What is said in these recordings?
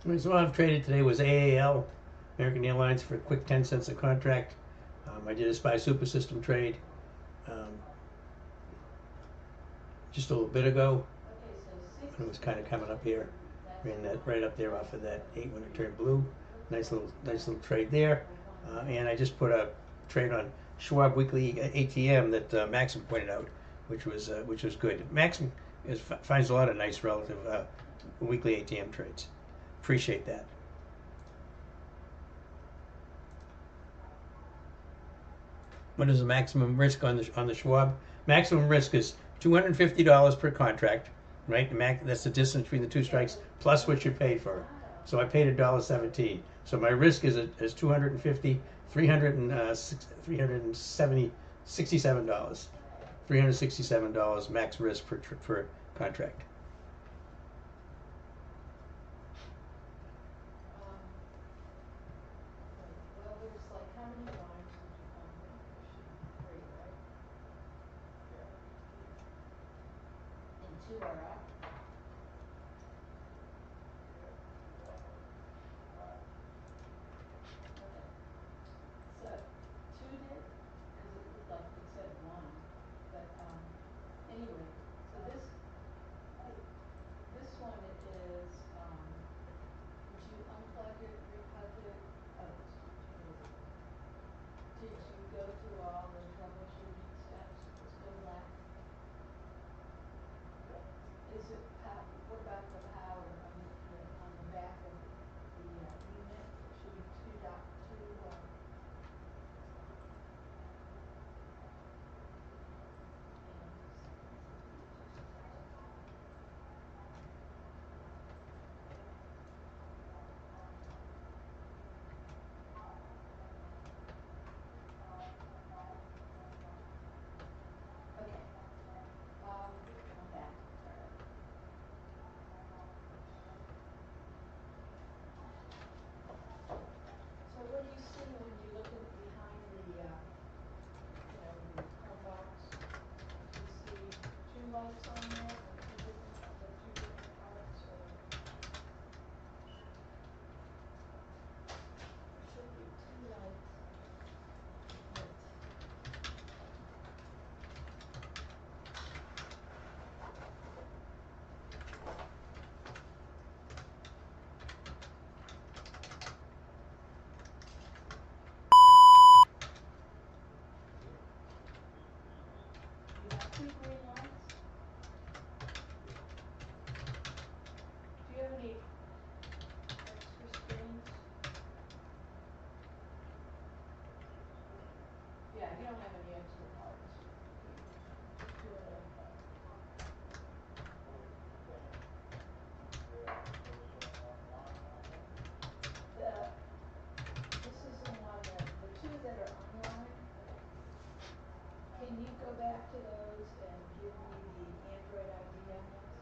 So I've traded today was AAL, American Airlines, for a quick 10 cents a contract. I did a SPY super system trade just a little bit ago when it was kind of coming up here. Ran that right up there off of that 8 when it turned blue. Nice little trade there. And I just put a trade on Schwab Weekly ATM that Maxim pointed out, which was good. Maxim finds a lot of nice relative weekly ATM trades. Appreciate that. What is the maximum risk on the Schwab? Maximum risk is $250 per contract, right? That's the distance between the two strikes plus what you paid for it. So I paid $1.17. So my risk is 250, 370, $67. $367 max risk per contract. Well, there's like, how many lines did you find in? There should be 3, right? And 2 are up? Okay. So, 2 did? Because it looked like it said 1. But, anyway, so this one is, did you unplug it, replug it? Oh, did you go through all the troubleshooting steps? Let's go back. Is it, what about the power on the back of the unit? It should be 2.2, okay. I'm back. Alright. So what do you see when you look at behind the chrome box? Do you see 2 lights on there, or 2 different parts, or? There should be 2 lights. You have 2 green lights? Do you have any extra screens? Yeah, you don't have any extra parts. Just do it this is the one the 2 that are online. Can you go back to those and give me the Android ID on those?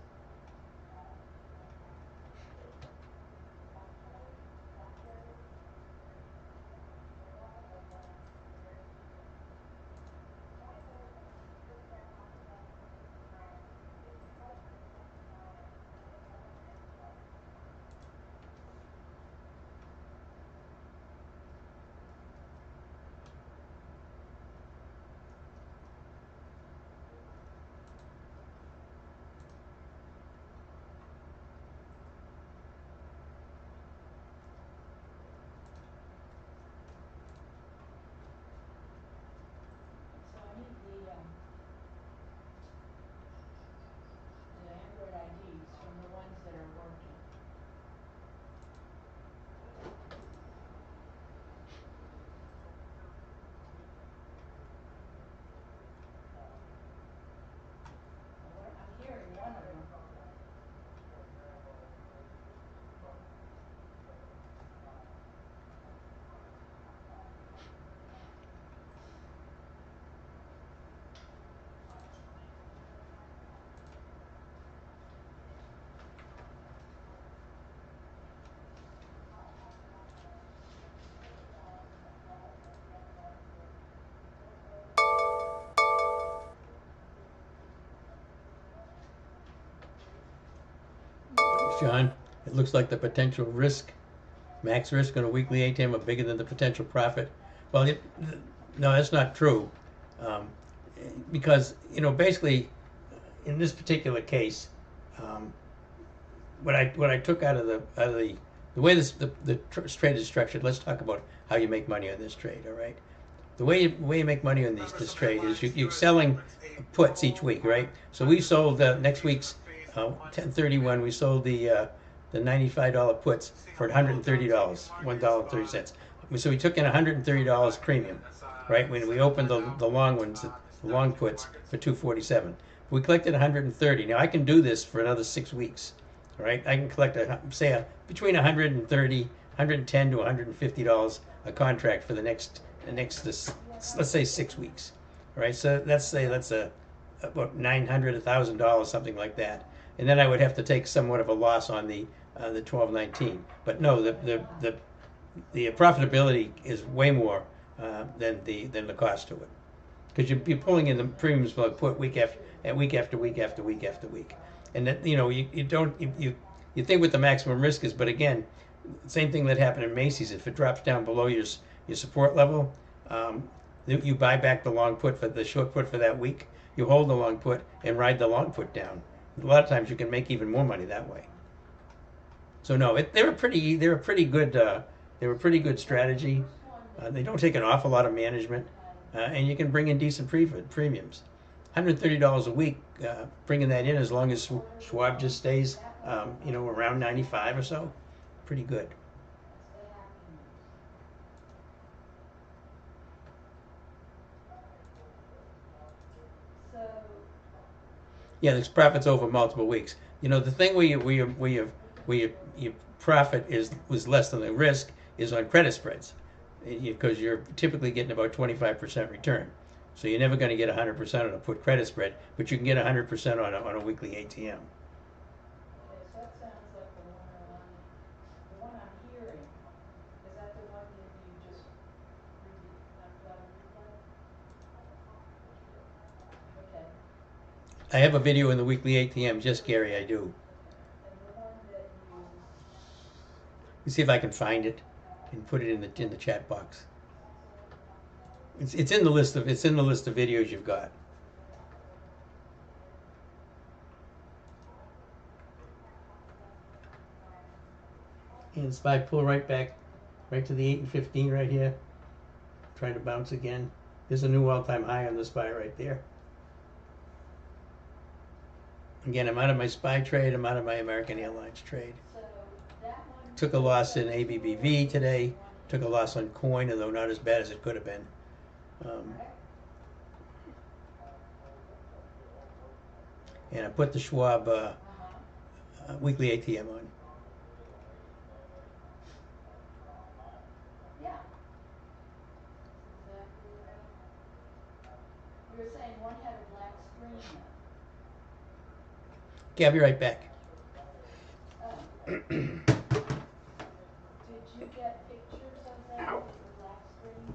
So I need the Android IDs from the ones that are working. I'm hearing one of them. John, It looks like the potential risk, max risk on a weekly ATM are bigger than the potential profit. Well, no, that's not true, um, because basically, in this particular case, um, what I took out of the way the trade is structured. Let's talk about how you make money on this trade. All right. The way you make money on this trade is you're selling puts each week, right? So we sold next week's 1031. We sold the $95 puts for $130, $1.30. So we took in $130 premium, right? When we opened the long ones, the long puts for 247. We collected 130. Now I can do this for another 6 weeks, all right? I can collect between 130, 110 to $150 a contract for the next let's say 6 weeks, all right? So let's say that's about $900, $1,000, something like that, and then I would have to take somewhat of a loss on the 1219. But no, the profitability is way more than the cost to it, because you're pulling in the premiums for put week after week after week after week, and that you don't you think what the maximum risk is, but again, same thing that happened in Macy's. If it drops down below your support level, you buy back the long put for the short put for that week. You hold the long put and ride the long put down. A lot of times you can make even more money that way. So no, they're a pretty good strategy. They don't take an awful lot of management, and you can bring in decent premiums. $130 a week, bringing that in as long as Schwab just stays, around 95 or so, pretty good. So, Yeah, there's profits over multiple weeks. The thing where your profit was less than the risk is on credit spreads, because you're typically getting about 25% return. So you're never going to get 100% on a put credit spread, but you can get 100% on a weekly ATM. okay, so that sounds like the one I'm hearing, is that the one that you just knocked out of replay? Okay, I have a video in the weekly ATM, just Gary, I do. and the one that You see if I can find it and put it in the chat box. It's in the list of videos you've got. And if I pull right back, right to the 8 and 15 right here, trying to bounce again. There's a new all-time high on the SPY right there. Again, I'm out of my SPY trade. I'm out of my American Airlines trade. so that one. Took a loss in ABBV today. Took a loss on coin, although not as bad as it could have been. Correct? And I put the Schwab weekly ATM on. Yeah. That's exactly right. You were saying one had a black screen though. Okay, I'll be right back. Did you get pictures of that with the black screen?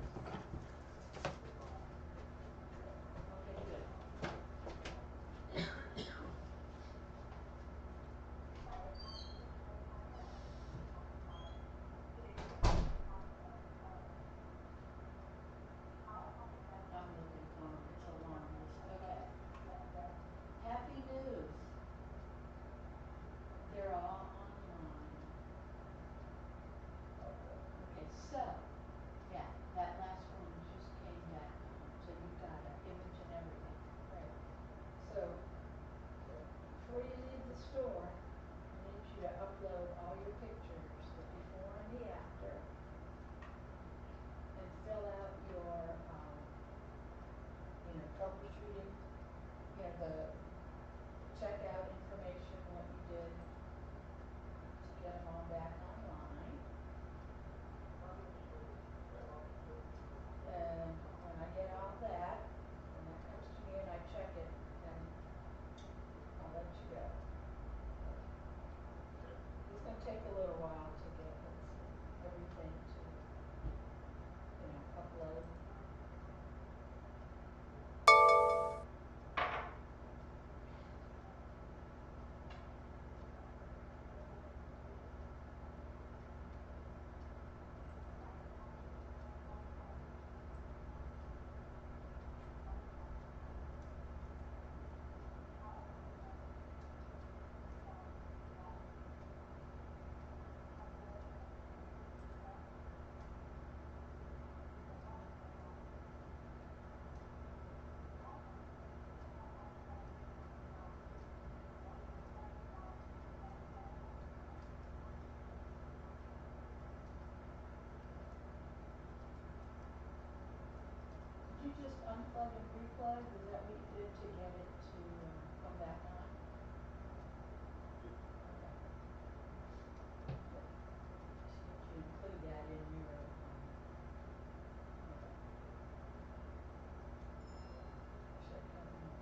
Okay, good. I'm looking for 'em. It's a long list. Okay. Happy news. They're all online. just unplug and replug? Is that what you did to get it to come back on? Okay. So you include that in your, okay. Actually, I can't remember.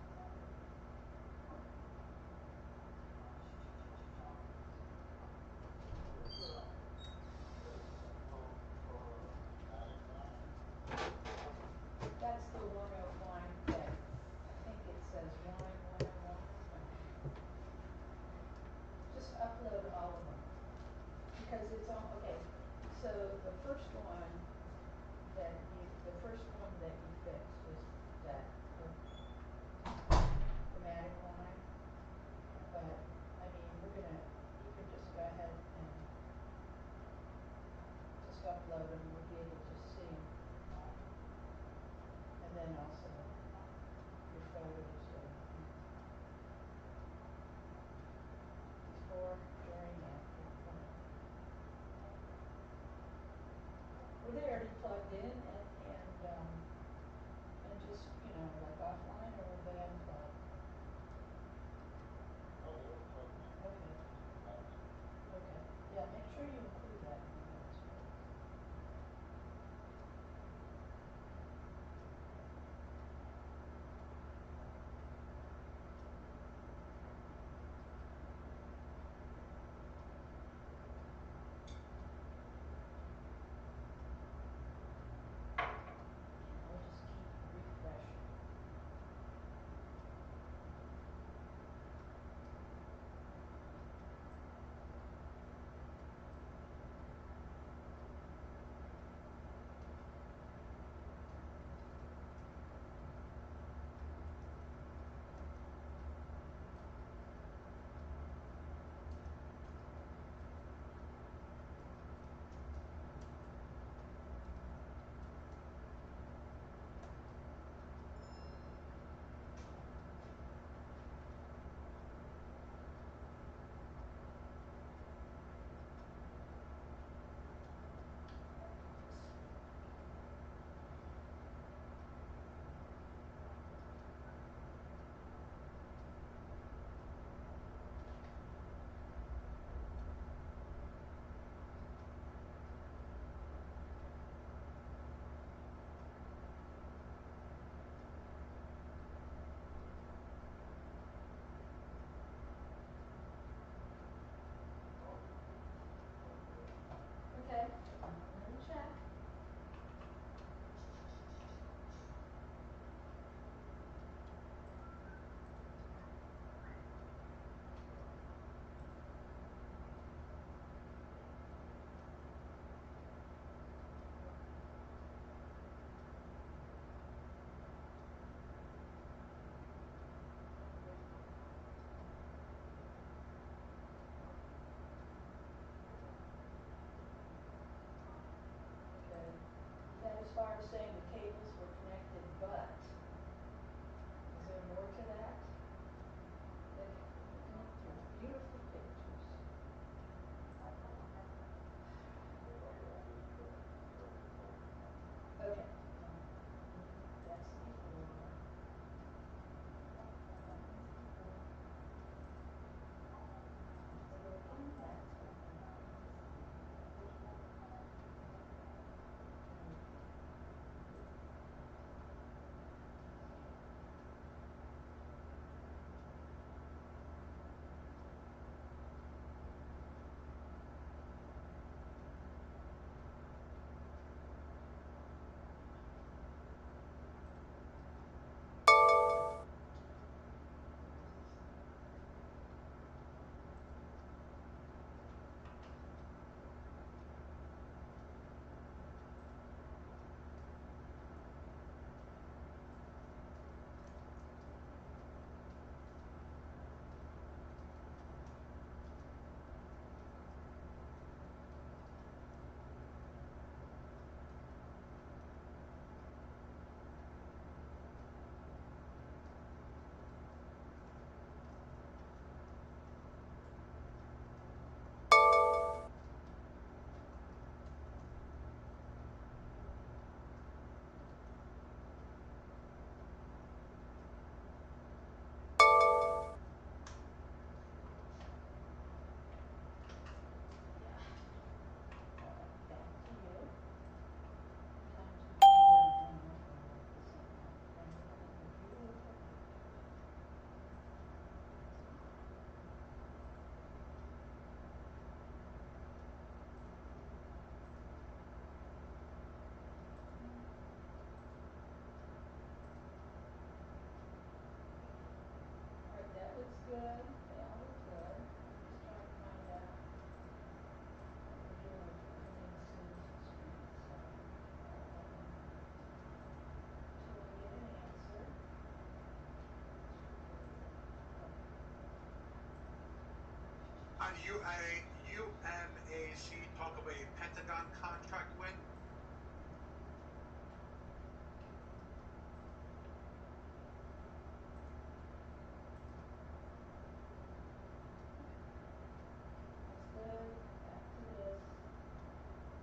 That's the line that, I think it says line 101 or something. Just upload all of them, because it's on, okay, so the first one that you fixed was that thematic line, but, I mean, you could just go ahead and just upload them, we'll be able to see them. And then also your photos before, during, after. Were they already plugged in and just, you know, like offline, or were they unplugged? Oh, they were plugged in. Okay. Okay. Yeah, make sure you include that in the notes. I'll just keep refreshing. Okay, let me check. Okay. That as far as saying the cables were connected, but is there more to that? Like, look through beautiful pictures. Okay. That's before. That's working. That's working. UMAC talk of a Pentagon contract win? That's good. Back to this.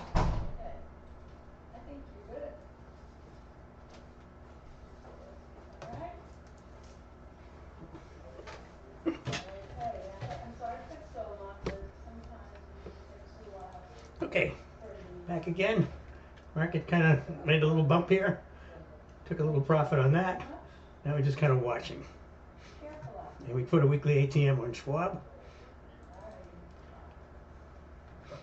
Good. Okay. I think you're good. All right. Okay. I'm sorry it took so long, but sometimes it just takes a while Okay, for the. back again. Market kind of made a little bump here. Took a little profit on that. Much? Now we're just kind of watching. Careful out there. And we put a weekly ATM on Schwab. All right.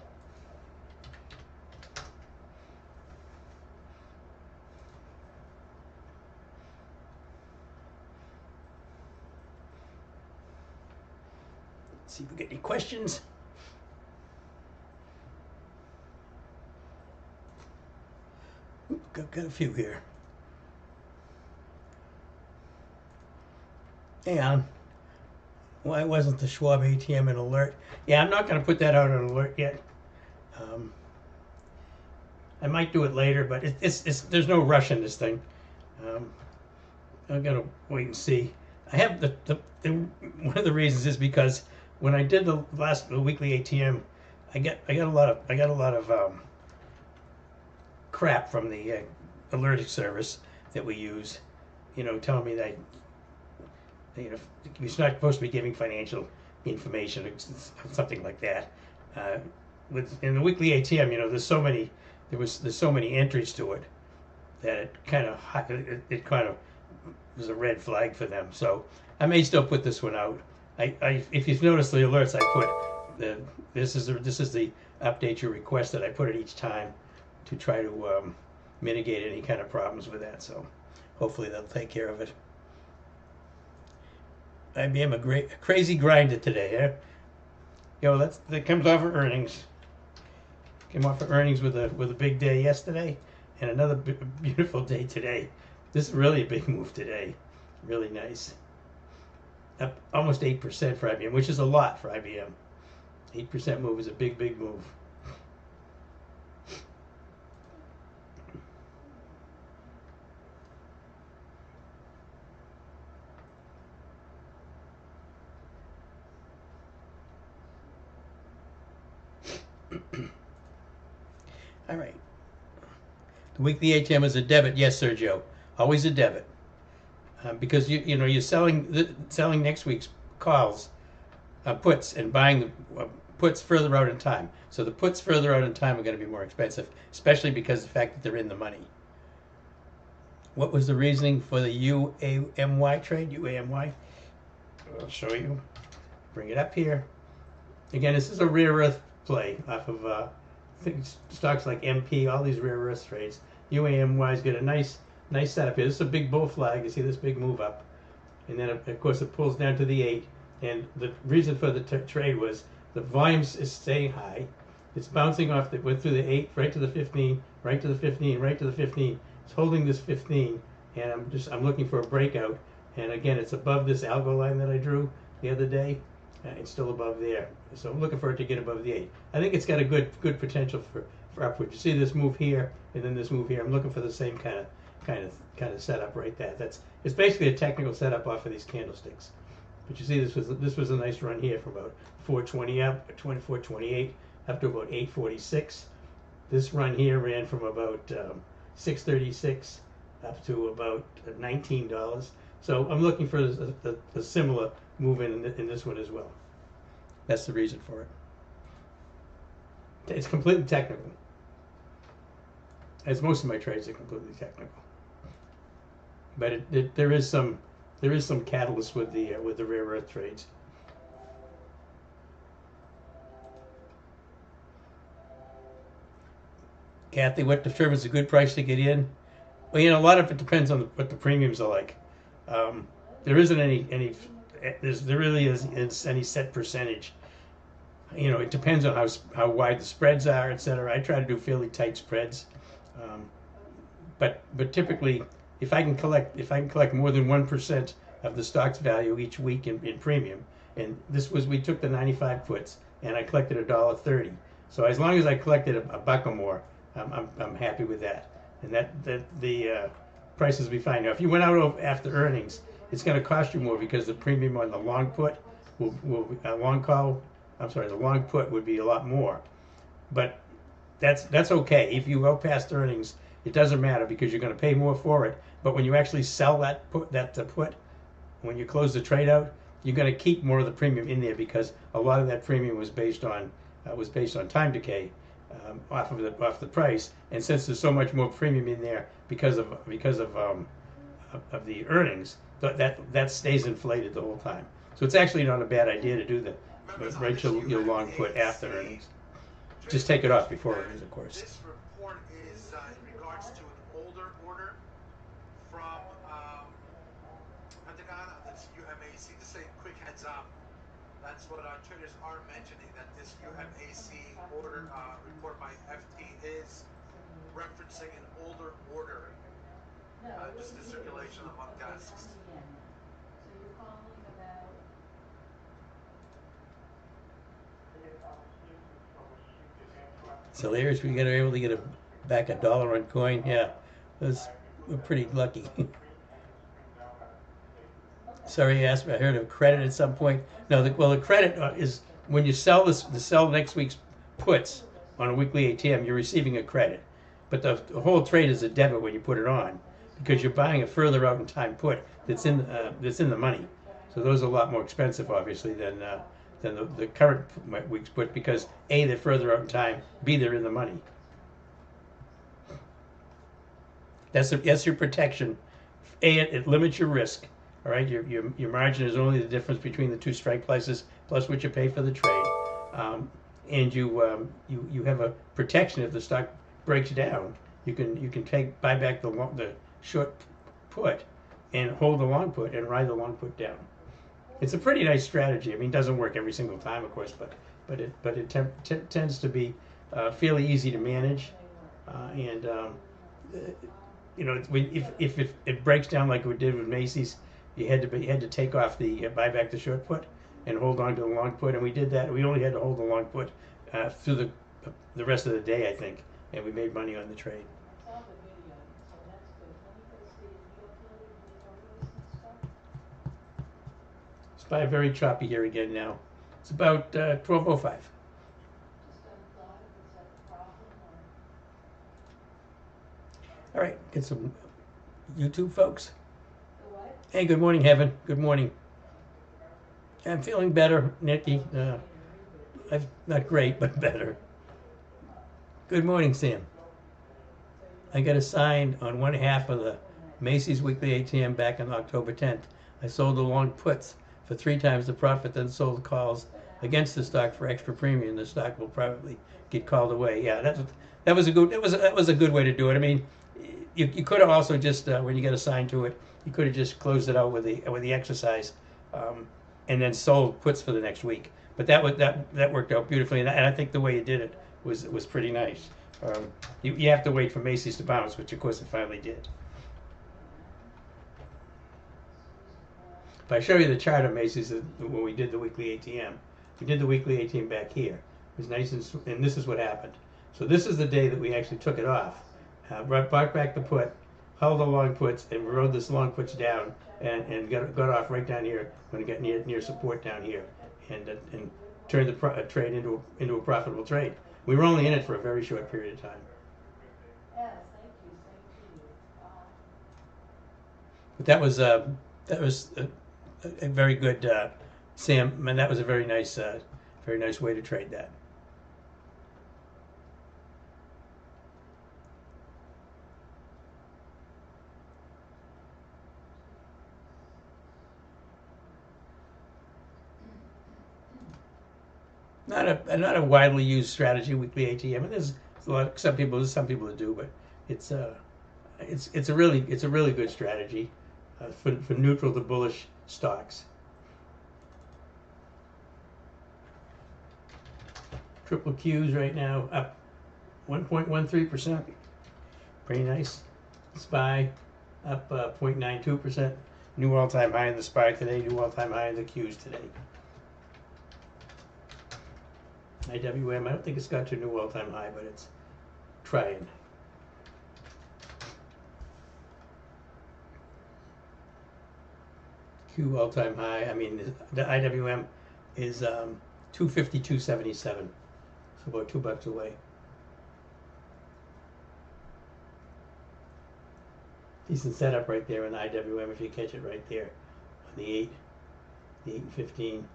See if we get any questions. Got a few here. Hey, why wasn't the Schwab ATM an alert? Yeah, I'm not going to put that out on alert yet. I might do it later, but there's no rush in this thing. I'm going to wait and see. I have one of the reasons is because when I did the weekly ATM, I got a lot of crap from the alerting service that we use, telling me that you're not supposed to be giving financial information or something like that. In the weekly ATM, there's so many entries to it that it kind of was a red flag for them. So I may still put this one out. If you've noticed the alerts, I put this is the update your request that I put it each time to try to mitigate any kind of problems with that. So hopefully they'll take care of it. IBM a crazy grinder today, that comes off of earnings. Came off of earnings with a big day yesterday, and another beautiful day today. This is really a big move today. Really nice. Up almost 8% for IBM, which is a lot for IBM. 8% move is a big move. All right. The weekly ATM is a debit. Yes, Sergio. Always a debit. Because you're selling next week's calls, puts, and buying the puts further out in time. So the puts further out in time are going to be more expensive, especially because of the fact that they're in the money. What was the reasoning for the UAMY trade? UAMY. I'll show you. Bring it up here. Again, this is a rare earth play off of stocks like MP, all these rare earth trades. UAMY's got a nice setup here. This is a big bull flag. You see this big move up, and then of course it pulls down to the 8. And the reason for the trade was the volumes is staying high. It's bouncing off. It went through the 8, right to the 15, right to the 15, right to the 15. It's holding this 15, and I'm looking for a breakout. And again, it's above this algo line that I drew the other day. It's still above there, so I'm looking for it to get above the 8. I think it's got a good potential for upward. You see this move here, and then this move here. I'm looking for the same kind of setup right there. It's basically a technical setup off of these candlesticks. But you see, this was a nice run here from about 420 up, 428 up to about 846. This run here ran from about 636 up to about $19. So I'm looking for a similar move in this one as well. That's the reason for it. It's completely technical. As most of my trades are completely technical. But there is some catalyst with the rare earth trades. Kathy, what determines a good price to get in? Well, a lot of it depends on what the premiums are like. There isn't there really isn't any set percentage. It depends on how wide the spreads are, etc. I try to do fairly tight spreads, but typically, if I can collect more than 1% of the stock's value each week in premium, and we took the 95 puts and I collected $1.30. So as long as I collected a buck or more, I'm happy with that, and that the prices will be fine. Now, if you went out after earnings, it's going to cost you more because the premium on the long put the long put would be a lot more. But that's okay. If you go past earnings, it doesn't matter because you're going to pay more for it. But when you actually sell that put, when you close the trade out, you're going to keep more of the premium in there because a lot of that premium was based on time decay off the price. And since there's so much more premium in there because of the earnings, that stays inflated the whole time. So it's actually not a bad idea to do the right your long put after earnings. Just take it off before earnings, of course. This report is in regards to an older order from Pentagon on this UMAC. Just say quick heads up. That's what our traders are mentioning, that this UMAC order report by FT is referencing an older order. Just the circulation among desks. So you're calling about. So there's we were able to get back $1 on coin. Yeah, we're pretty lucky. Sorry, I heard of credit at some point. No, the credit is when you sell next week's puts on a weekly ATM, you're receiving a credit, but the whole trade is a debit when you put it on because you're buying a further out in time put that's in the money. So those are a lot more expensive, obviously, than the current week's put because A, they're further out in time, B, they're in the money. That's your protection. A, it limits your risk. All right, your margin is only the difference between the two strike prices plus what you pay for the trade, and you have a protection if the stock breaks down. You can buy back the short put and hold the long put and ride the long put down. It's a pretty nice strategy. I mean, it doesn't work every single time, of course, but it tends to be fairly easy to manage, and if it breaks down like we did with Macy's, you had to take off buy back the short put and hold on to the long put, and we did that. We only had to hold the long put through the rest of the day, I think, and we made money on the trade. I saw the video, so that's good. Let me go see if you uploaded the photos and stuff. It's by very choppy here again now. It's about 12:05. Just unthought if it's a problem or. All right, get some YouTube folks. The what? Hey, good morning, Heaven. Good morning. I'm feeling better, Nikki. I'm not great, but better. Good morning, Sam. I got assigned on one half of the Macy's weekly ATM back on October 10th. I sold the long puts for 3 times the profit, then sold calls against the stock for extra premium. The stock will probably get called away. Yeah, that was a good way to do it. I mean, you could have also just when you get assigned to it, you could have just closed it out with the exercise, and then sold puts for the next week. But that worked out beautifully, and I think the way you did it was pretty nice. You have to wait for Macy's to bounce, which of course it finally did. If I show you the chart of Macy's when we did the weekly ATM, we did the weekly ATM back here. It was nice and this is what happened. So this is the day that we actually took it off. Brought back the put, held the long puts, and rode this long puts down, and got off right down here when it got near support down here, and turned the trade into a profitable trade. We were only in it for a very short period of time. Yes, thank you, same to you. But that was a very good Sam, and that was a very nice way to trade that. Not a widely used strategy, weekly ATM. And there's some people that do, but it's a really good strategy for neutral to bullish stocks. Triple Qs right now up 1.13%. Pretty nice. SPY up 0.92%. New all-time high in the SPY today. New all-time high in the Qs today. IWM, I don't think it's got to a new all-time high, but it's trying. Q all-time high. I mean, the IWM is 252.77, so about $2 away. Decent setup right there in the IWM if you catch it right there on the 8 and 15.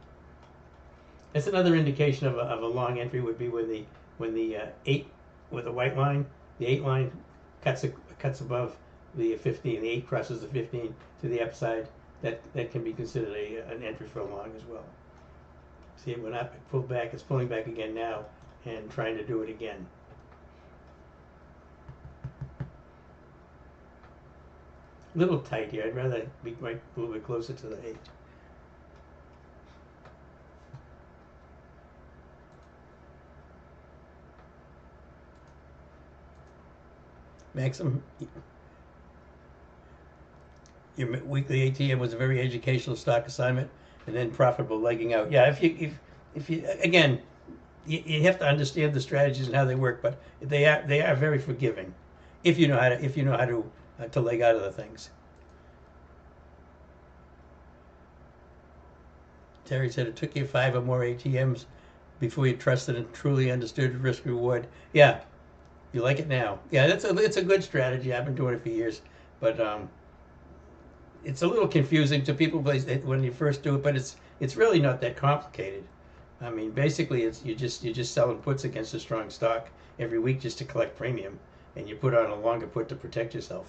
That's another indication of a long entry would be when the 8 with a white line, the 8 line cuts above the 15. The 8 crosses the 15 to the upside. That can be considered an entry for a long as well. See, it went up, it pulled back, it's pulling back again now, and trying to do it again. A little tight here. I'd rather be right a little bit closer to the 8. Maxim, your weekly ATM was a very educational stock assignment, and then profitable legging out. Yeah, if you again, you have to understand the strategies and how they work, but they are very forgiving if you know how to leg out of the things. Terry said it took you 5 or more ATMs before you trusted and truly understood risk reward. Yeah. You like it now? Yeah, it's a good strategy. I've been doing it for years, but it's a little confusing to people when you first do it. But it's really not that complicated. I mean, basically, you're just selling puts against a strong stock every week just to collect premium, and you put on a longer put to protect yourself.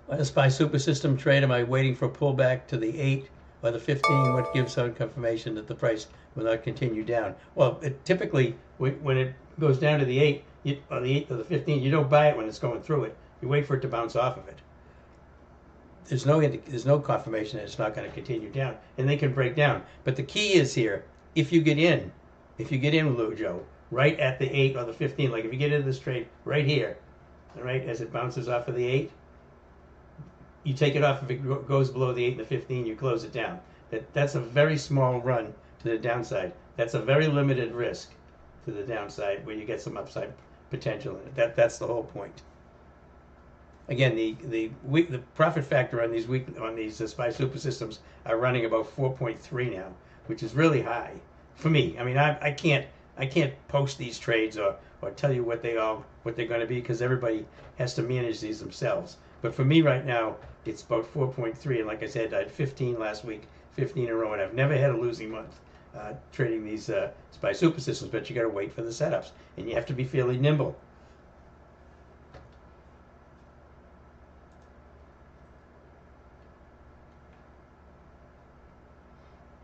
On a SPY super system trade, am I waiting for a pullback to the 8 or the 15? What gives some confirmation that the price will not continue down? Well, typically, when it goes down to the 8, or the 8 or the 15, you don't buy it when it's going through it. You wait for it to bounce off of it. There's no confirmation that it's not going to continue down, and they can break down. But the key is here: if you get in, Lou Joe, right at the 8 or the 15, like if you get into this trade right here, all right, as it bounces off of the 8, you take it off. If it goes below the 8 and the 15, you close it down. That's a very small run to the downside. That's a very limited risk to the downside where you get some upside potential in it. That's the whole point. Again, the profit factor on these SPY super systems are running about 4.3 now, which is really high for me. I mean, I can't post these trades or tell you what they're going to be, because everybody has to manage these themselves. But for me right now, it's about 4.3, and like I said, I had 15 last week, 15 in a row, and I've never had a losing month trading these SPY super systems. But you got to wait for the setups, and you have to be fairly nimble.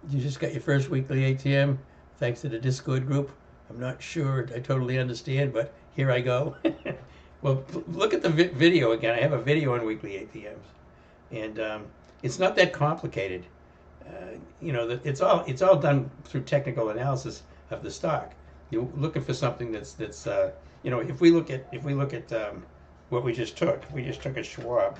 You just got your first weekly ATM thanks to the Discord group. I'm not sure I totally understand, but here I go. Well, look at the video again. I have a video on weekly ATMs, and it's not that complicated. you know, that it's all done through technical analysis of the stock. You're looking for something that's you know, if we look at what we just took, if we just took a Schwab,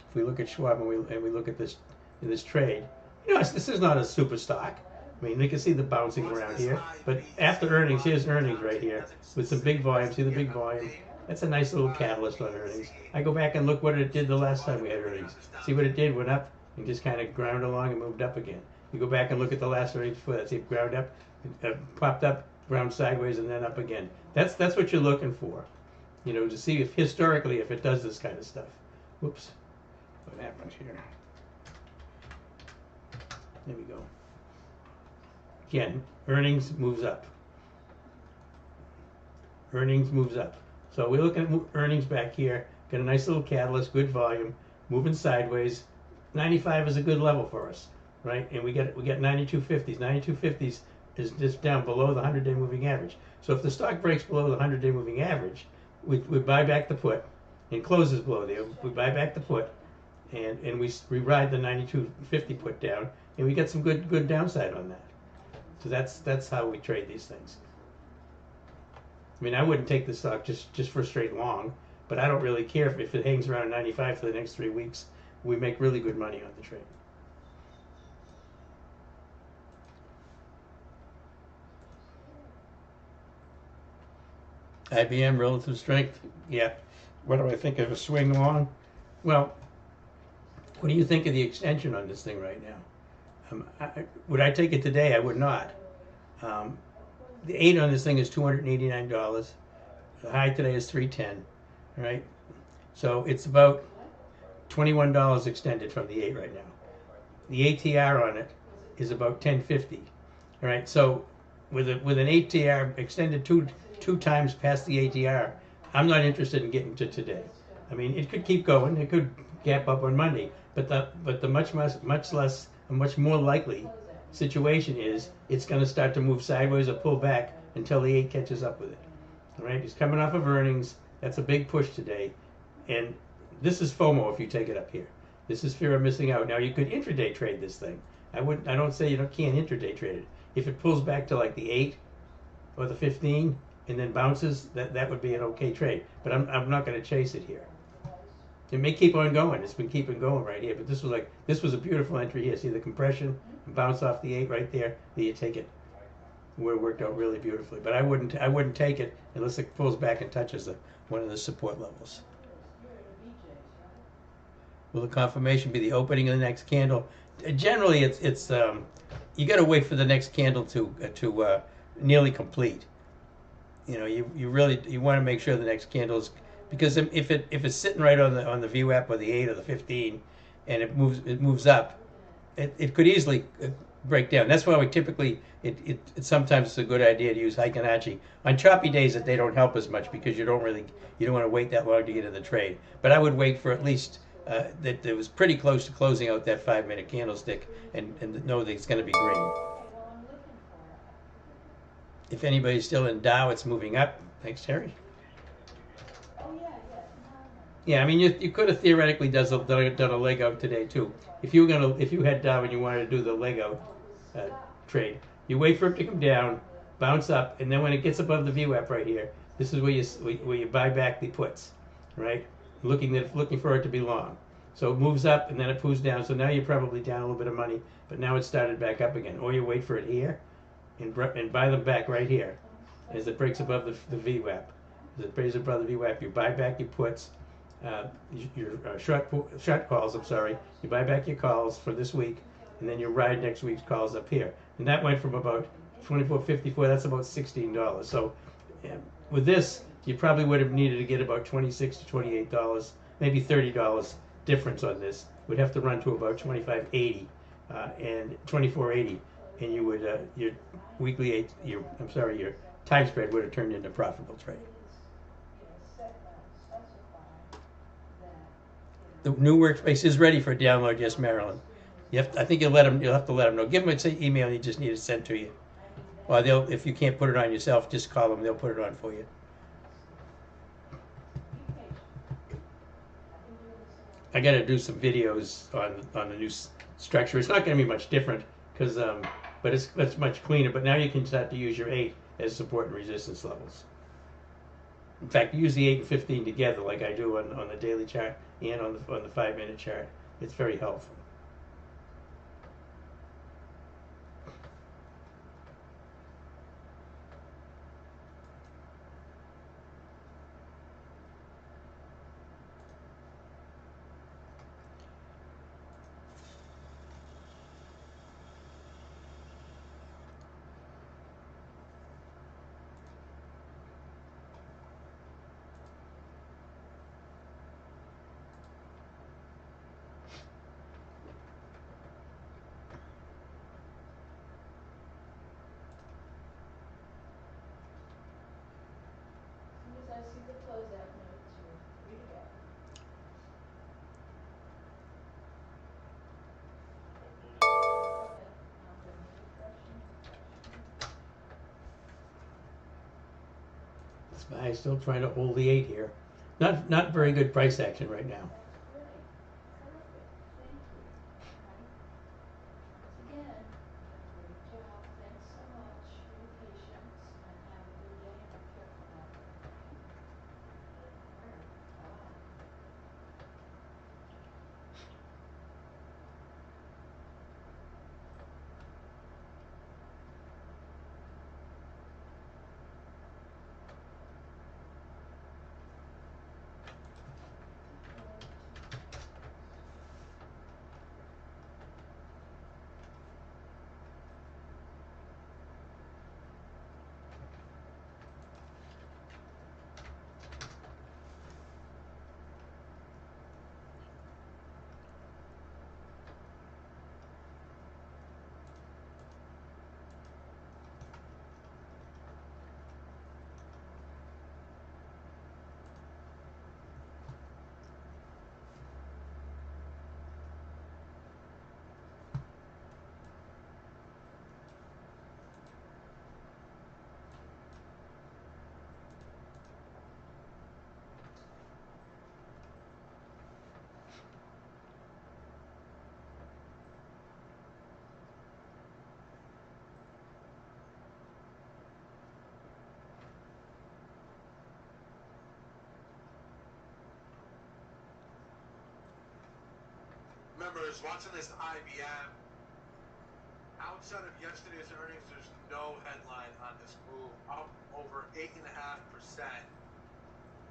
if we look at Schwab and we look at this trade, you know, this is not a super stock. I mean, you can see the bouncing around here, but after earnings, here's earnings right here with some big volume. See the big volume? That's a nice little catalyst on earnings. I go back and look what it did the last time we had earnings. See what it did? Went up and just kind of ground along and moved up again. You go back and look at the last earnings before that. See it ground up, popped up, ground sideways, and then up again. That's what you're looking for, you know, to see if historically if it does this kind of stuff. Whoops, what happens here? There we go. Again, earnings moves up. Earnings moves up. So we're looking at earnings back here. Got a nice little catalyst, good volume, moving sideways. 95 is a good level for us, right? And we get 92.50s. 92.50s is just down below the 100-day moving average. So if the stock breaks below the 100-day moving average, we buy back the put and closes below there. We buy back the put and we ride the 92.50 put down, and we get some good downside on that. So that's how we trade these things. I mean, I wouldn't take the stock just for straight long, but I don't really care if it hangs around 95 for the next 3 weeks. We make really good money on the trade. IBM relative strength, yeah. What do I think of a swing long? Well, what do you think of the extension on this thing right now? Would I take it today? I would not. The 8 on this thing is $289. The high today is $310. All right, so it's about $21 extended from the 8 right now. The ATR on it is about 1050. All right, so with an ATR extended two times past the ATR, I'm not interested in getting to today. I mean, it could keep going. It could gap up on Monday, but the much more likely situation is it's going to start to move sideways or pull back until the 8 catches up with it. All right, it's coming off of earnings. That's a big push today, and this is FOMO if you take it up here. This is fear of missing out. Now you could intraday trade this thing. I don't say you can't intraday trade it. If it pulls back to like the 8 or the 15 and then bounces, that would be an okay trade. But I'm not going to chase it here. It may keep on going. It's been keeping going right here, but this was a beautiful entry here. See the compression, bounce off the 8 right there. Then you take it. Where it worked out really beautifully. But I wouldn't take it unless it pulls back and touches one of the support levels. Will the confirmation be the opening of the next candle? Generally, it's you got to wait for the next candle to nearly complete. You know, you want to make sure the next candle is, because if it's sitting right on the VWAP or the 8 or the 15, and it moves up, it could easily break down. That's why we typically sometimes it's a good idea to use Fibonacci on choppy days. That they don't help as much because you don't want to wait that long to get in the trade. But I would wait for at least that it was pretty close to closing out that 5-minute candlestick and know that it's going to be green. If anybody's still in Dow, it's moving up. Thanks, Terry. Yeah, I mean, you could have theoretically done a leg out today too. If you had Dow and you wanted to do the leg out trade, you wait for it to come down, bounce up, and then when it gets above the VWAP right here, this is where you buy back the puts, right? Looking for it to be long. So it moves up and then it moves down. So now you're probably down a little bit of money, but now it's started back up again. Or you wait for it here and buy them back right here as it breaks above the VWAP. As it breaks above the VWAP, you buy back your puts, your short calls. I'm sorry. You buy back your calls for this week, and then you ride next week's calls up here. And that went from about $24.54. That's about $16. So with this, you probably would have needed to get about $26 to $28, maybe $30 difference on this. Would have to run to about $25.80 and $24.80, and you would your time spread would have turned into a profitable trade. The new workspace is ready for download. Yes, Marilyn. I think you'll have to let them know. Give them an email. You just need it sent to you. Or if you can't put it on yourself, just call them. They'll put it on for you. I got to do some videos on the new structure. It's not going to be much different because, but it's much cleaner. But now you can start to use your 8 as support and resistance levels. In fact, use the 8 and 15 together, like I do on the daily chart and on the 5-minute chart. It's very helpful. As soon as I see the closeout notes, you're free to go. Okay, I'm going to refresh and refresh. This guy's still trying to hold the 8 here. Not very good price action right now. That's great. Perfect. Thank you. Okay. Once again, great job. Thanks so much for your patience, and have a good day, and be careful out there. All right. Bye. Members watching this IBM, outside of yesterday's earnings, there's no headline on this move. Up over 8.5%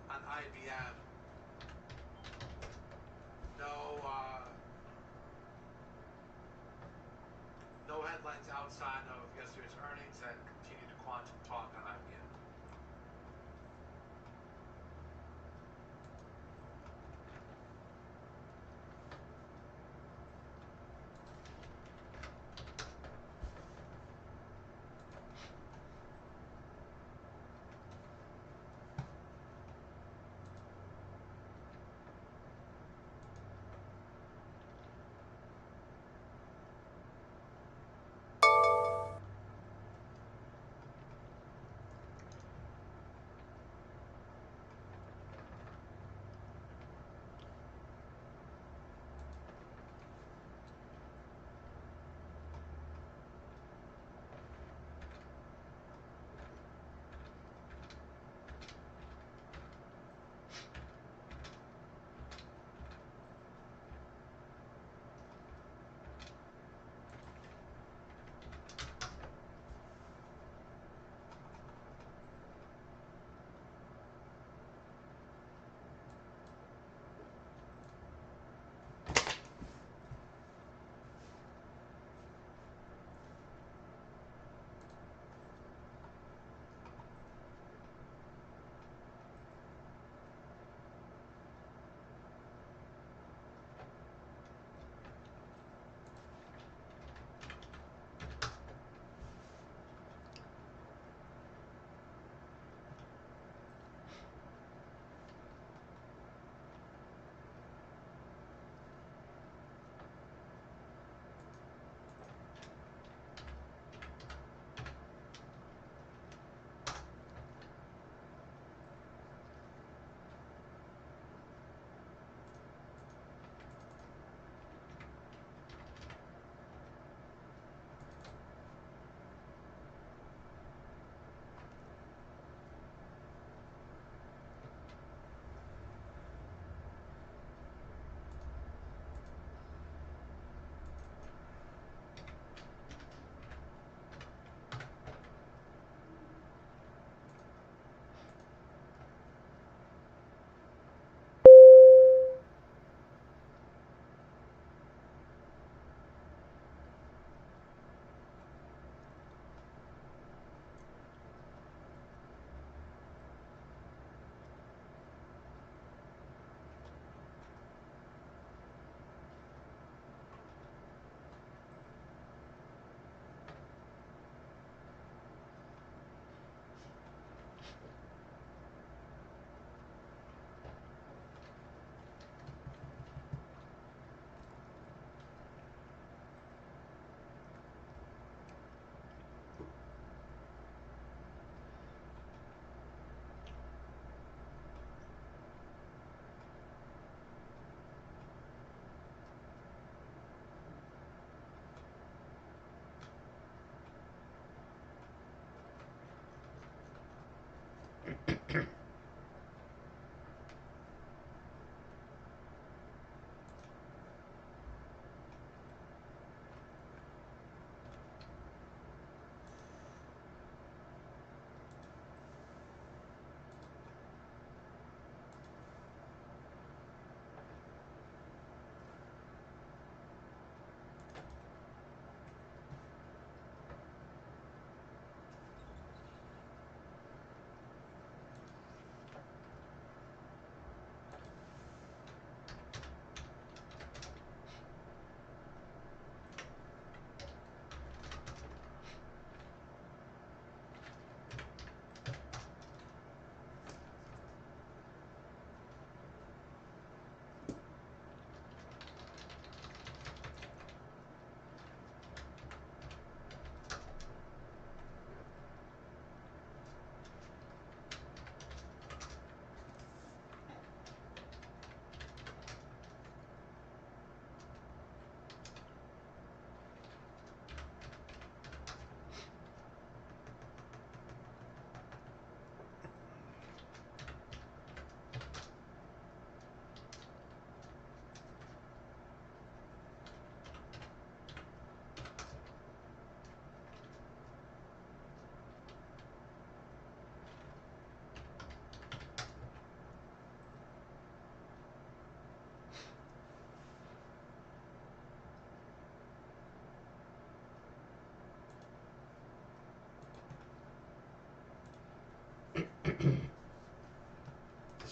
on IBM. No headlines outside of yesterday's earnings and continued quantum talk on IBM.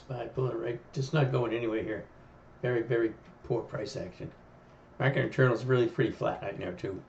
SPY pulling right, just not going anywhere here. Very, very poor price action. Market internal is really pretty flat right now too.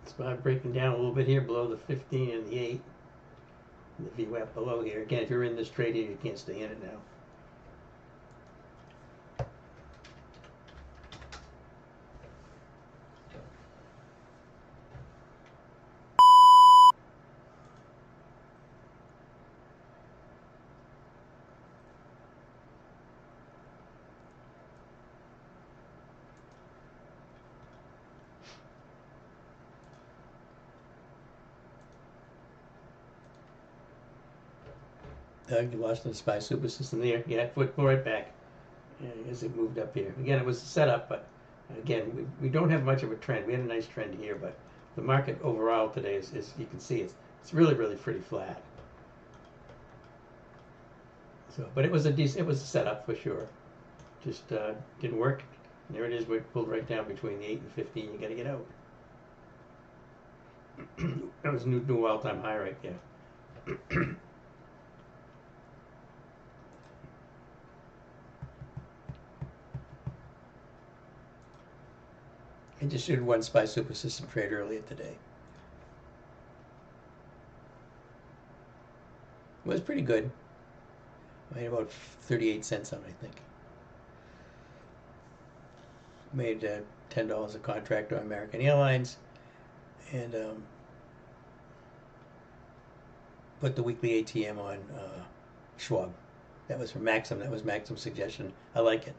SPY breaking down a little bit here below the 15 and the 8. The VWAP below here. Again, if you're in this trade here, you can't stay in it now. You lost the SPY super system there. Yeah, foot right back as it moved up here. Again, it was a setup, but again, we don't have much of a trend. We had a nice trend here, but the market overall today is you can see it's really, really pretty flat. So, but it was a setup for sure. Just didn't work. And there it is. We pulled right down between the 8 and 15. You got to get out. That was new all-time high right there. I just did one SPY super system trade earlier today. It was pretty good. Made about 38 cents on it, I think. Made $10 a contract on American Airlines, and put the weekly ATM on Schwab. That was from Maxim. That was Maxim's suggestion. I like it.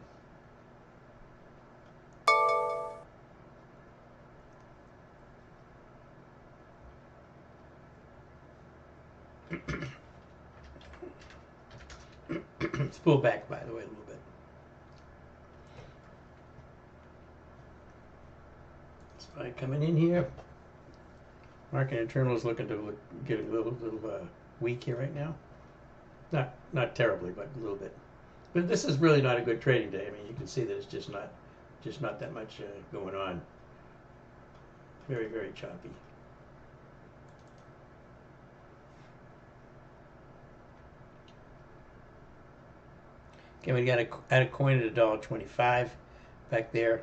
It's pulled back, by the way, a little bit. So coming in here. Market internal is looking to get a little weak here right now. Not terribly, but a little bit. But this is really not a good trading day. I mean, you can see that it's just not that much going on. Very, very choppy. Okay, we got a coin at $1.25 back there.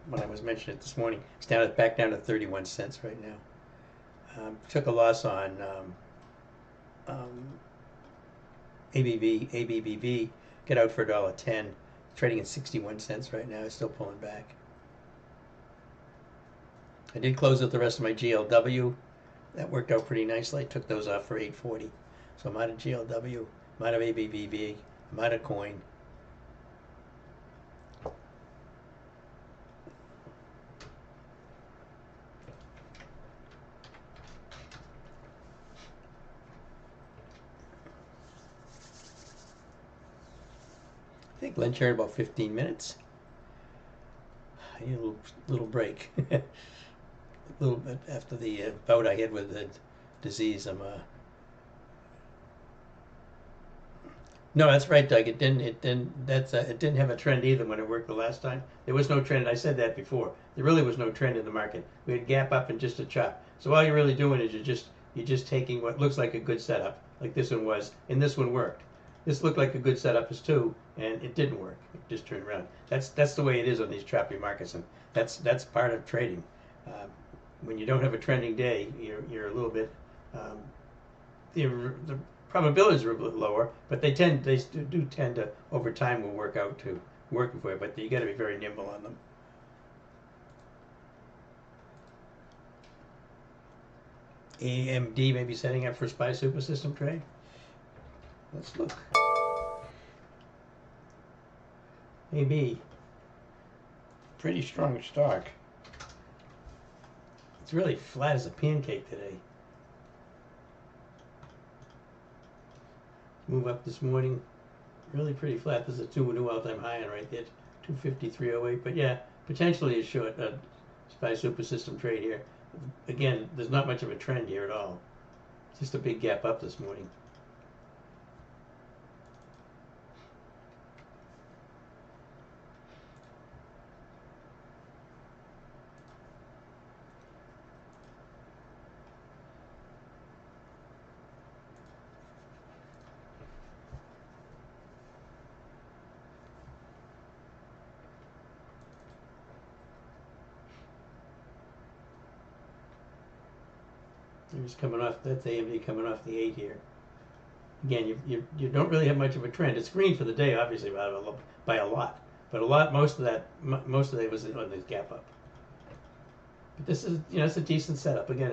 When I was mentioning it this morning, it's back down to 31 cents right now. Took a loss on ABBV. Get out for $1.10. Trading at 61 cents right now. It's still pulling back. I did close out the rest of my GLW. That worked out pretty nicely. I took those off for $8.40. So I'm out of GLW. I'm out of ABBV. I'm out of coin. I think lunch here in about 15 minutes. I need a little break. A little bit after the bout I had with the disease. No, that's right, Doug. It didn't have a trend either when it worked the last time. There was no trend. I said that before. There really was no trend in the market. We had gap up and just a chop. So all you're really doing is you're just taking what looks like a good setup, like this one was, and this one worked. This looked like a good setup as two, and it didn't work. It just turned around. That's the way it is on these choppy markets, and that's part of trading. When you don't have a trending day, you're a little bit. The probabilities are a bit lower, but they do tend to over time will work out to working for you. But you got to be very nimble on them. AMD may be setting up for a SPY super system trade. Let's look. Maybe. Pretty strong stock. It's really flat as a pancake today. Move up this morning. Really pretty flat. This is a new all-time high on right there, 253.08. But yeah, potentially a short SPY super system trade here. Again, there's not much of a trend here at all. Just a big gap up this morning. It's coming off. That's AMD coming off the 8 here. Again, you don't really have much of a trend. It's green for the day, obviously, by a lot. But most of that was on this gap up. But this is, it's a decent setup. Again,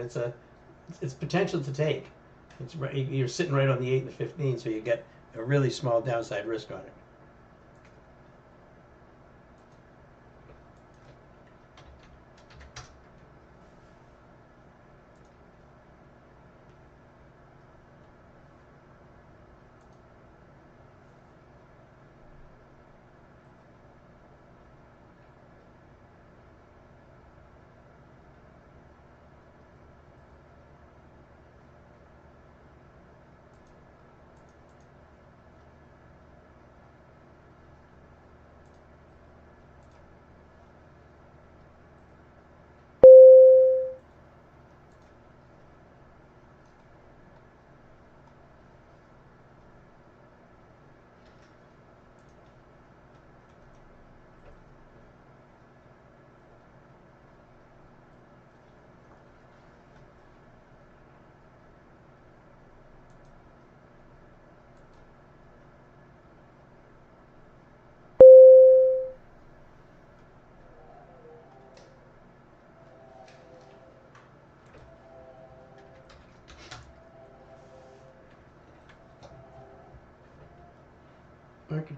it's potential to take. You're sitting right on the 8 and the 15, so you get a really small downside risk on it.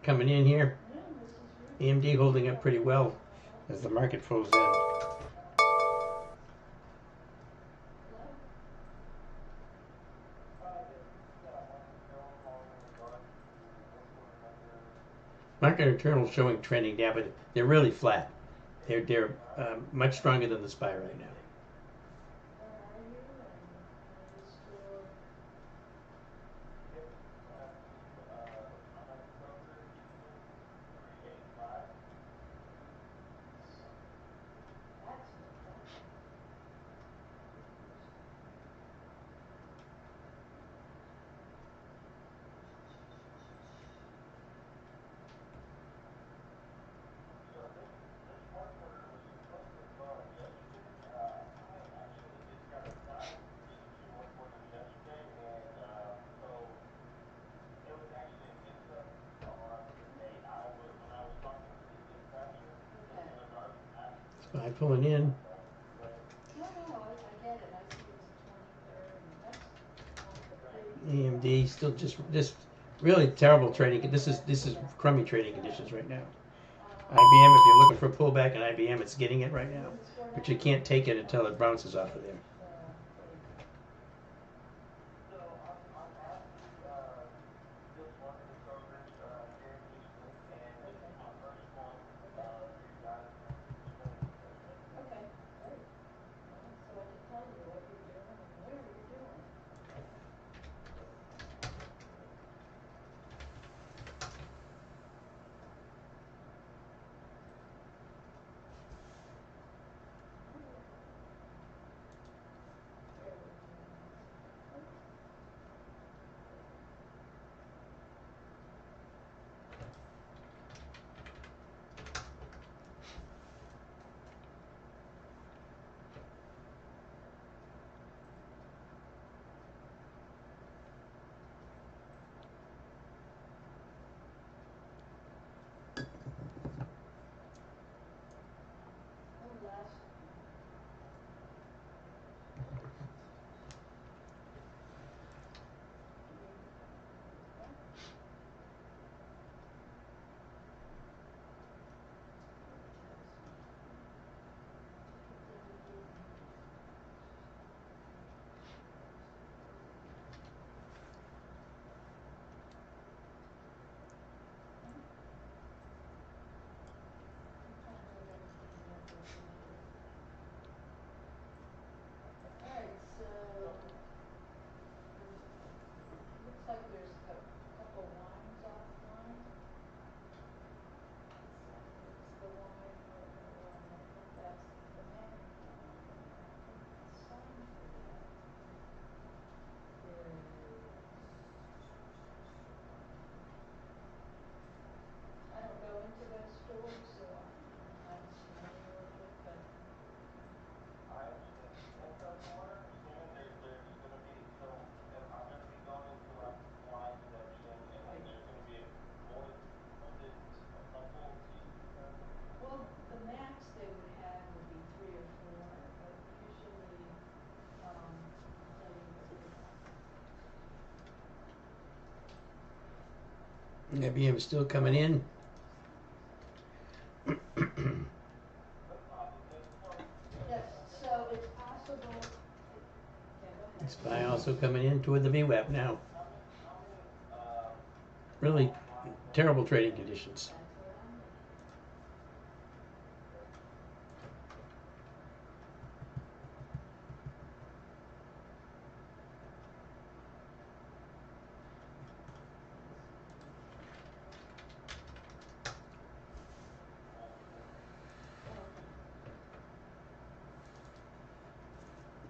coming in here. No, Mrs. Ruth. AMD holding up pretty well as the market flows in. Hello? Market internal showing trending down, but they're really flat. They're much stronger than the SPY right now. Where are you? And are you still? That's what that is. Okay. SPY pulling in. No, I get it. I see it as a 23rd, and that's big. AMD still just really terrible trading. This is crummy trading conditions right now. IBM, if you're looking for a pullback in IBM, it's getting it right now, but you can't take it until it bounces off of there. Okay, great. Well, so I can tell you what you're doing and where you're doing it. Bear with me one second. Oh, last Alright, so looks like there's a couple lines offline. It's the line where I think that's the MAC line, and I think the sign for that is. I don't go into those stores, so I'm kind of familiar with it, but. Well, the max they would have would be 3 or 4, but usually, I'll tell you what the. IBM is still coming in. Yes, so it's possible. Yeah, go ahead. SPY also coming in toward the VWAP now. Really terrible trading conditions. That's what I'm looking at. Oh, okay.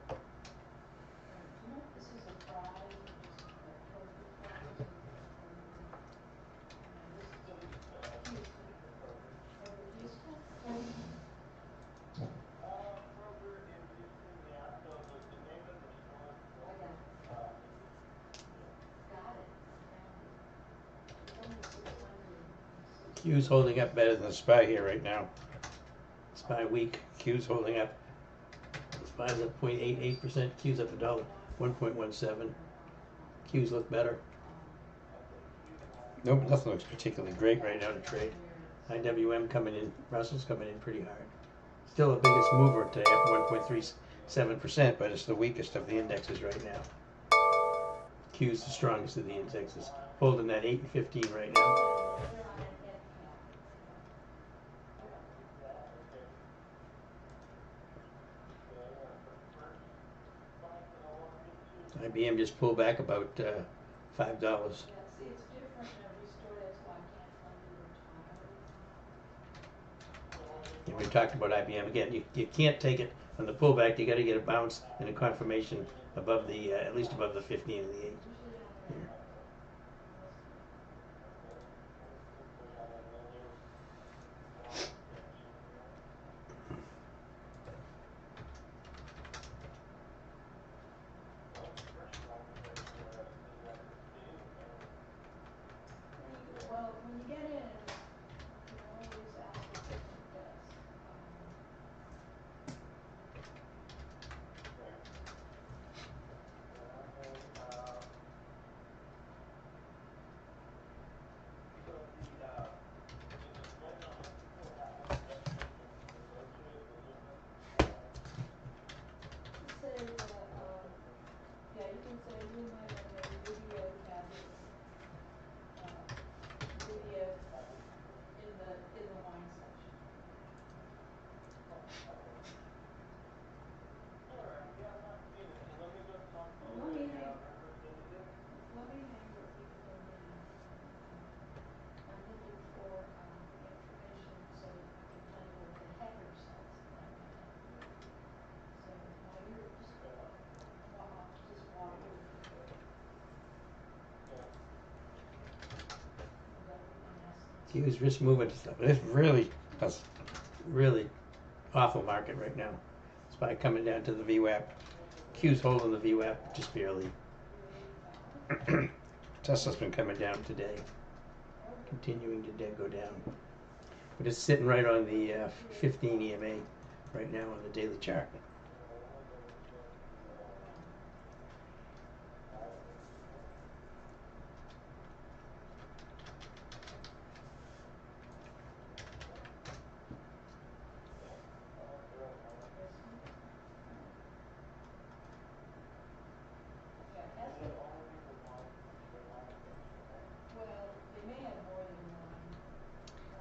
Alright, do you know if this is a prize or just a poker prize or this is Houston. Over Houston? I got it. Got it. I found it. It's only 600. Q's holding up better than SPY here right now. SPY weak. Q's holding up. SPY's up 0.88%. Q's up $1, 1.17. Q's look better. Nope, nothing looks particularly great right now to trade. IWM coming in, Russell's coming in pretty hard. Still the biggest mover today, up 1.37%, but it's the weakest of the indexes right now. Q's the strongest of the indexes, holding that 8 and 15 right now. IBM just pulled back about $5. Yeah, see, it's different in every store, that's why I can't tell you which one I would buy. And we talked about IBM again. You can't take it on the pullback. You got to get a bounce and a confirmation above the at least above the 15 and the 8. Here. Well, when you get in, you can always ask a different desk. Just say yeah, you can say who might have a video cabinet, video in the wine section. Let me hang what people don't need. I'm looking for information so I can tell you what the header says that I might have here. So while you're just walk with me. Q's risk movement stuff. It's really awful market right now. SPY coming down to the VWAP. Q's holding the VWAP just barely. Tesla's been coming down today, continuing to go down. But it's sitting right on the 15 EMA right now on the daily chart. Well, they may have more than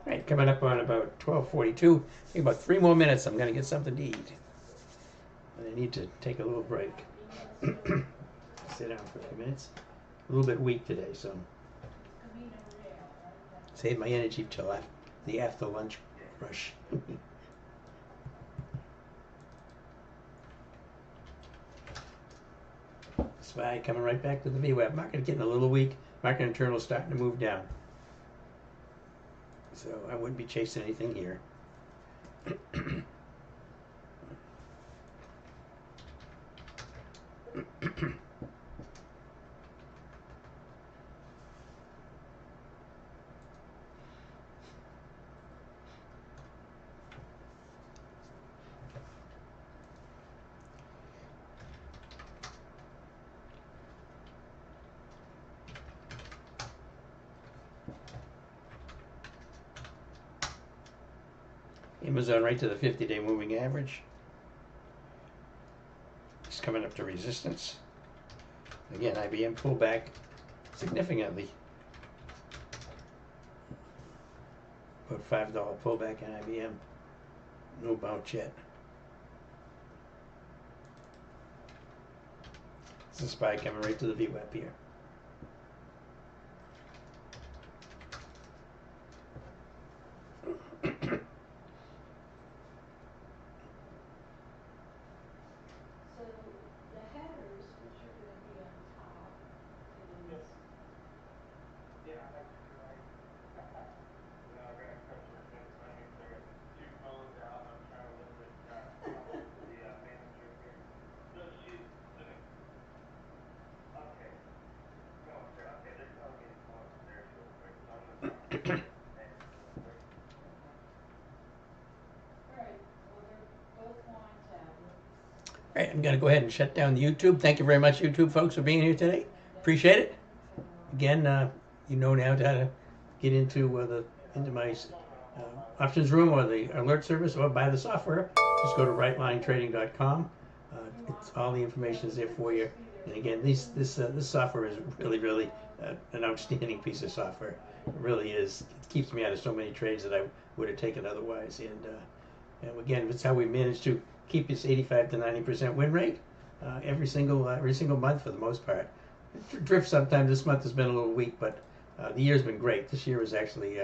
one. Right, coming up on about 12:42. I think about 3 more minutes. I'm going to get something to eat. And I need to take a little break. Sit down for a few minutes. A little bit weak today, so save my energy till the after lunch rush. SPY coming right back to the VWAP. Market getting a little weak. Market internal starting to move down. So I wouldn't be chasing anything here. Amazon right to the 50-day moving average. It's coming up to resistance. Again, IBM pulled back significantly. About $5 pullback in IBM. No bounce yet. This is SPY coming right to the VWAP here. So the headers, which are going to be on top, is Yeah, I think you're right. You know, I got a customer sitting in front of me, so I got two phones out, and I'm trying to limit talking to the manager here. So she's sitting. Okay. No, sir. Okay, they're telling me to come upstairs real quick, so I'm gonna talk to the manager real quick. all right. Well, they're both wine tablets. All right, I'm going to go ahead and shut down the YouTube. Thank you very much, YouTube folks, for being here today. Appreciate it. Again, you know now how to get into my options room or the alert service or buy the software. Just go to rightlinetrading.com. It's all the information is there for you. And again, this software is really an outstanding piece of software. It really is. It keeps me out of so many trades that I would have taken otherwise. And again, it's how we manage to keep this 85 to 90% win rate every single month for the most part. It drifts sometimes. This month has been a little weak, but the year's been great. This year is actually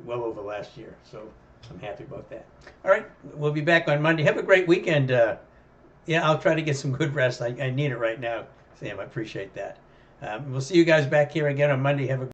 well over last year, so I'm happy about that. All right, we'll be back on Monday. Have a great weekend. Yeah, I'll try to get some good rest. I need it right now, Sam. I appreciate that. We'll see you guys back here again on Monday. Have a